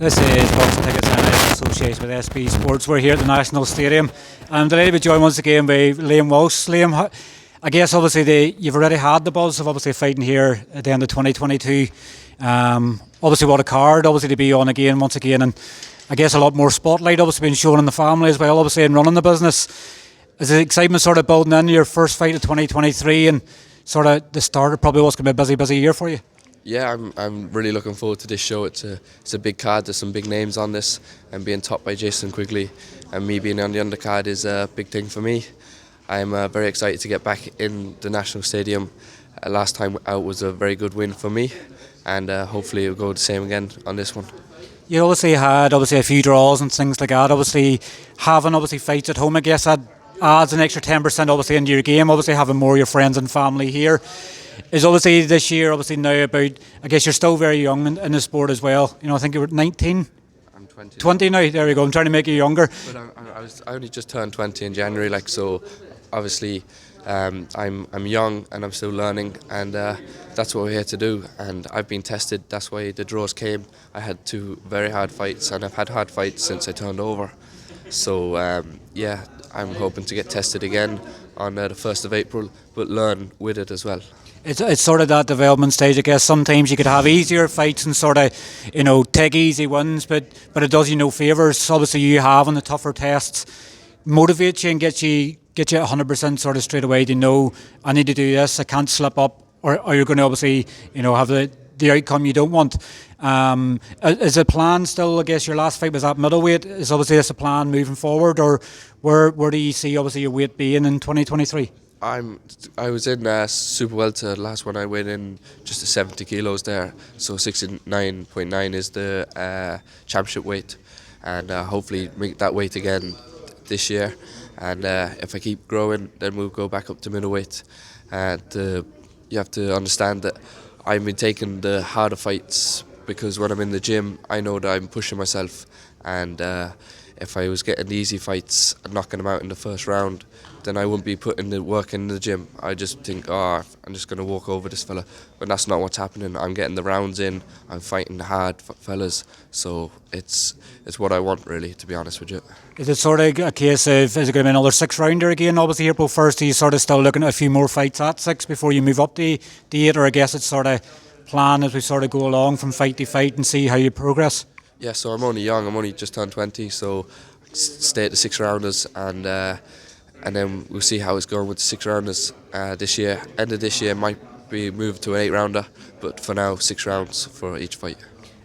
This is Boxing Tickets and in association with SB Sports. We're here at the National Stadium. I'm delighted to be joined once again by Liam Walsh. Liam, I guess obviously you've already had the buzz of obviously fighting here at the end of 2022. Obviously what a card, obviously to be on again once again, and I guess a lot more spotlight obviously being shown in the family as well, obviously in running the business. Is the excitement sort of building in your first fight of 2023 and sort of the start of probably what's going to be a busy year for you? Yeah, I'm really looking forward to this show. It's a big card. There's some big names on this, and being topped by Jason Quigley and me being on the undercard is a big thing for me. I'm very excited to get back in the National Stadium. Last time out was a very good win for me, and hopefully it'll go the same again on this one. You obviously had a few draws and things like that. Obviously having fights at home, I guess that adds an extra 10% obviously into your game. Obviously having more of your friends and family here. Is obviously this year obviously now about, I guess you're still very young in the sport as well. You know, I think you were 19. I'm 20. 20 now. There we go. I'm trying to make you younger. But I only just turned 20 in January, so obviously I'm young and I'm still learning, and that's what we're here to do. And I've been tested. That's why the draws came. I had 2 very hard fights, and I've had hard fights since I turned over. So yeah, I'm hoping to get tested again on the 1st of April, but learn with it as well. It's sort of that development stage, I guess. Sometimes you could have easier fights and sort of, take easy wins, but it does you no favours. Obviously, you having the tougher tests motivates you and get you 100% sort of straight away to know I need to do this. I can't slip up, or you're going to obviously, have the outcome you don't want. Is the plan still? I guess your last fight was at middleweight. Is obviously this a plan moving forward, or where do you see obviously your weight being in 2023? I was in super welter last one. I weighed in just 70 kilos there, so 69.9 is the championship weight, and hopefully make that weight again this year. And if I keep growing, then we'll go back up to middleweight. You have to understand that I've been taking the harder fights because when I'm in the gym, I know that I'm pushing myself, and if I was getting the easy fights and knocking them out in the first round, then I wouldn't be putting the work in the gym. I just think, I'm just going to walk over this fella. But that's not what's happening. I'm getting the rounds in. I'm fighting the hard fellas. So it's what I want, really, to be honest with you. Is it sort of a case of, is it going to be another 6-rounder again? Obviously, April 1st, are you sort of still looking at a few more fights at 6 before you move up to 8? Or I guess it's sort of plan as we sort of go along from fight to fight and see how you progress? Yeah, so I'm only young. I'm only just turned 20, so stay at the 6-rounders, and then we'll see how it's going with the 6-rounders this year. End of this year might be moved to an 8-rounder, but for now 6 rounds for each fight.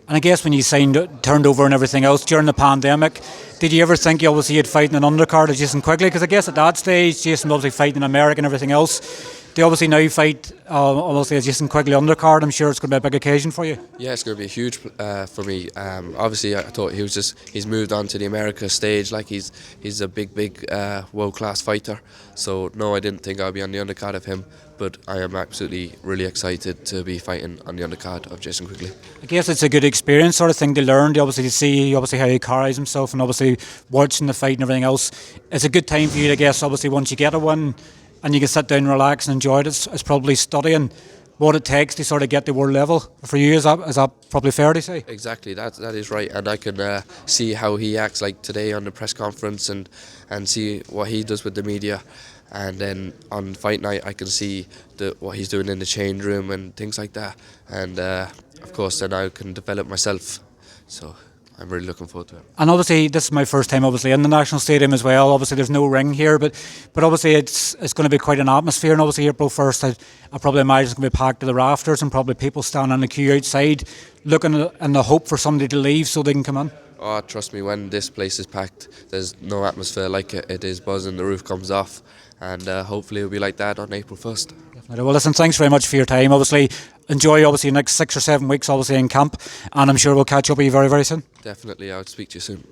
And I guess when you turned over and everything else during the pandemic, did you ever think you obviously you'd fight in an undercard of Jason Quigley? Because I guess at that stage, Jason obviously fighting in America and everything else. Do you obviously now fight obviously a Jason Quigley undercard? I'm sure it's going to be a big occasion for you. Yeah, it's going to be huge for me. Obviously, I thought he's moved on to the America stage, like he's a big world-class fighter. So no, I didn't think I'd be on the undercard of him, but I am absolutely really excited to be fighting on the undercard of Jason Quigley. I guess it's a good experience sort of thing to learn, to obviously see how he carries himself, and obviously watching the fight and everything else. It's a good time for you, I guess, obviously once you get a win and you can sit down and relax and enjoy it. It's probably studying what it takes to sort of get to world level. For you, is that probably fair to say? Exactly, that is right, and I can see how he acts like today on the press conference and see what he does with the media, and then on fight night I can see what he's doing in the change room and things like that, and of course then I can develop myself, so I'm really looking forward to it. And obviously this is my first time obviously in the National Stadium as well. Obviously there's no ring here, but obviously it's going to be quite an atmosphere, and obviously April 1st I probably imagine it's going to be packed to the rafters and probably people standing in the queue outside looking in the hope for somebody to leave so they can come in. Oh, trust me, when this place is packed, there's no atmosphere like it. It is buzzing, the roof comes off, and hopefully it'll be like that on April 1st. Definitely. Well, listen, thanks very much for your time. Obviously, enjoy the next 6 or 7 weeks obviously in camp, and I'm sure we'll catch up with you very, very soon. Definitely, I'll speak to you soon.